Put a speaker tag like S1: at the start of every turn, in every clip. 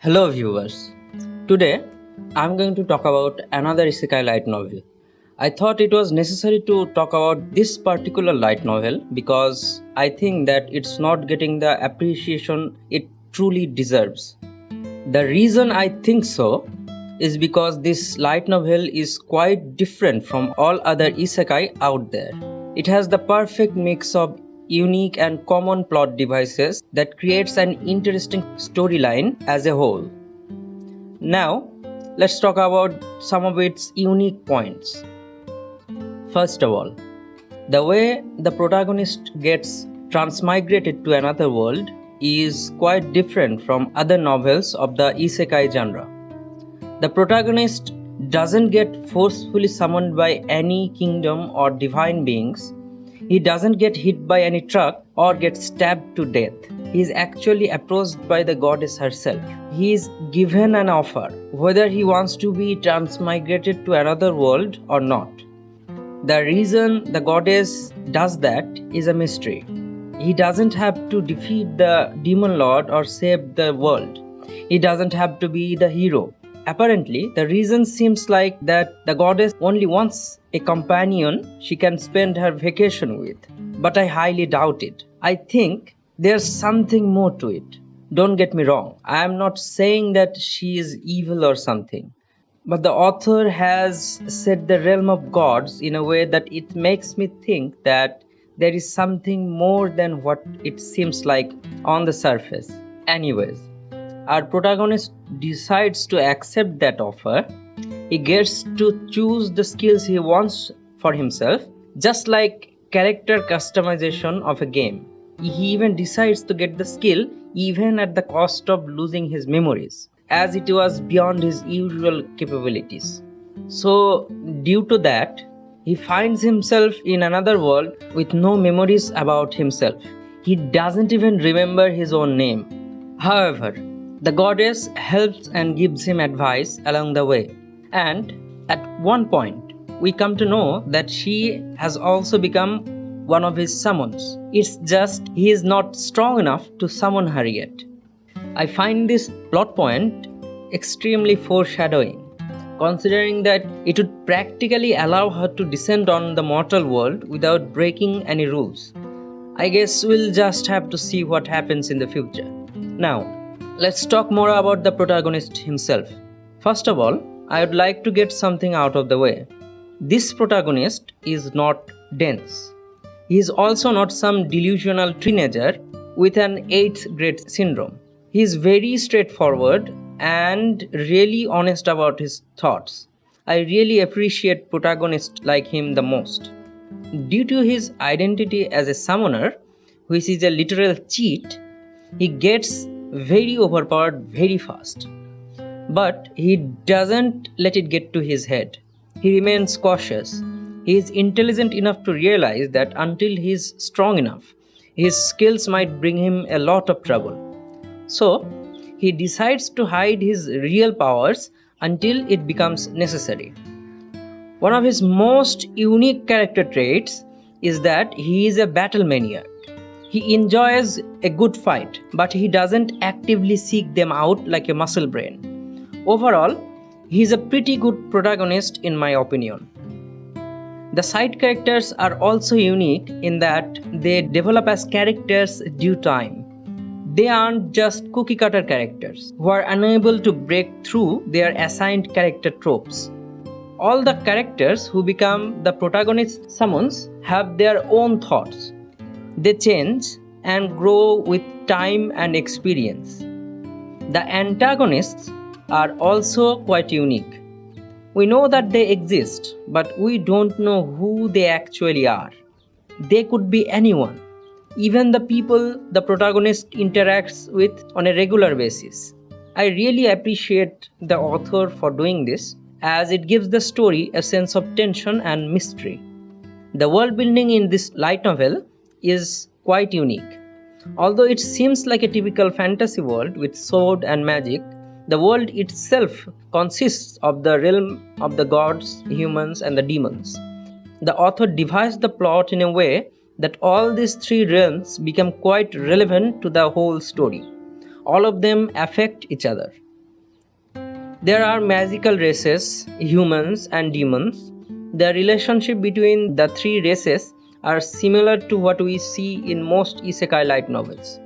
S1: Hello viewers. Today I'm going to talk about another Isekai light novel. I thought it was necessary to talk about this particular light novel because I think that it's not getting the appreciation it truly deserves. The reason I think so is because this light novel is quite different from all other isekai out there. It has the perfect mix of unique and common plot devices that creates an interesting storyline as a whole. Now, let's talk about some of its unique points. First of all, the way the protagonist gets transmigrated to another world is quite different from other novels of the isekai genre. The protagonist doesn't get forcefully summoned by any kingdom or divine beings. He doesn't get hit by any truck or get stabbed to death. He is actually approached by the goddess herself. He is given an offer whether he wants to be transmigrated to another world or not. The reason the goddess does that is a mystery. He doesn't have to defeat the demon lord or save the world. He doesn't have to be the hero. Apparently, the reason seems like that the goddess only wants a companion she can spend her vacation with. But I highly doubt it. I think there's something more to it. Don't get me wrong. I am not saying that she is evil or something. But the author has set the realm of gods in a way that it makes me think that there is something more than what it seems like on the surface. Anyways, our protagonist decides to accept that offer. He gets to choose the skills he wants for himself, just like character customization of a game. He even decides to get the skill even at the cost of losing his memories, as it was beyond his usual capabilities. So, due to that, he finds himself in another world with no memories about himself. He doesn't even remember his own name. However, the goddess helps and gives him advice along the way. And at one point, we come to know that she has also become one of his summons. It's just he is not strong enough to summon her yet. I find this plot point extremely foreshadowing, considering that it would practically allow her to descend on the mortal world without breaking any rules. I guess we'll just have to see what happens in the future. Now, let's talk more about the protagonist himself. First of all, I would like to get something out of the way. This protagonist is not dense. He is also not some delusional teenager with an 8th grade syndrome. He is very straightforward and really honest about his thoughts. I really appreciate protagonists like him the most. Due to his identity as a summoner, which is a literal cheat, he gets very overpowered very fast. But he doesn't let it get to his head. He remains cautious. He is intelligent enough to realize that until he is strong enough, his skills might bring him a lot of trouble. So, he decides to hide his real powers until it becomes necessary. One of his most unique character traits is that he is a battle maniac. He enjoys a good fight, but he doesn't actively seek them out like a muscle brain. Overall, he is a pretty good protagonist in my opinion. The side characters are also unique in that they develop as characters due time. They aren't just cookie cutter characters who are unable to break through their assigned character tropes. All the characters who become the protagonist summons have their own thoughts. They change and grow with time and experience. The antagonists are also quite unique. We know that they exist, but we don't know who they actually are. They could be anyone, even the people the protagonist interacts with on a regular basis. I really appreciate the author for doing this, as it gives the story a sense of tension and mystery. The world building in this light novel is quite unique. Although it seems like a typical fantasy world with sword and magic, the world itself consists of the realm of the gods, humans, and the demons. The author devised the plot in a way that all these three realms become quite relevant to the whole story. All of them affect each other. There are magical races, humans and demons. The relationship between the three races are similar to what we see in most isekai light novels.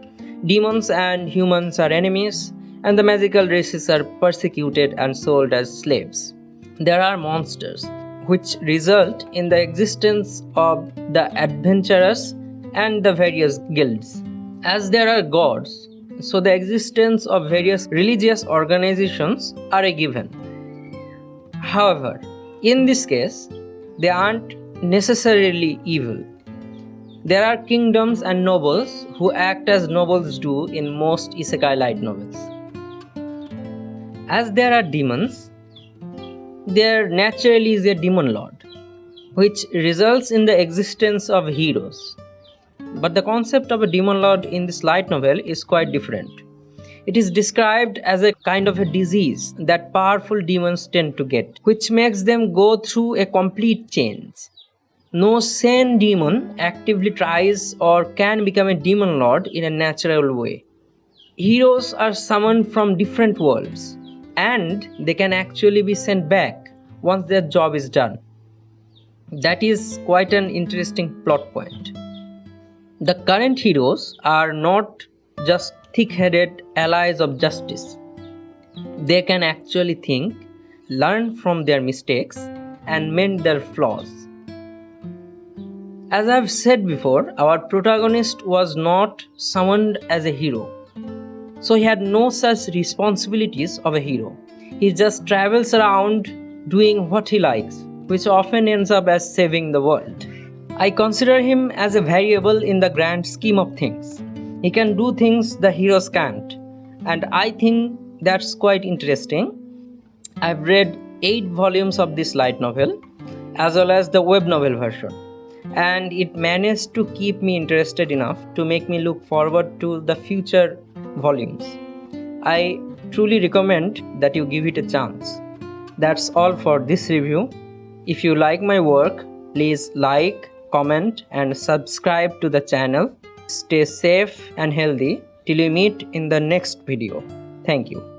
S1: Demons and humans are enemies, and the magical races are persecuted and sold as slaves. There are monsters, which result in the existence of the adventurers and the various guilds. As there are gods, so the existence of various religious organizations are a given. However, in this case, they aren't necessarily evil. There are kingdoms and nobles who act as nobles do in most isekai light novels. As there are demons, there naturally is a demon lord, which results in the existence of heroes. But the concept of a demon lord in this light novel is quite different. It is described as a kind of a disease that powerful demons tend to get, which makes them go through a complete change. No sane demon actively tries or can become a demon lord in a natural way. Heroes are summoned from different worlds, and they can actually be sent back once their job is done. That is quite an interesting plot point. The current heroes are not just thick-headed allies of justice. They can actually think, learn from their mistakes, and mend their flaws. As I've said before, our protagonist was not summoned as a hero. So he had no such responsibilities of a hero. He just travels around doing what he likes, which often ends up as saving the world. I consider him as a variable in the grand scheme of things. He can do things the heroes can't, and I think that's quite interesting. I've read 8 volumes of this light novel, as well as the web novel version, and it managed to keep me interested enough to make me look forward to the future volumes. I truly recommend that you give it a chance. That's all for this review. If you like my work, please like, comment and subscribe to the channel. Stay safe and healthy till we meet in the next video. Thank you.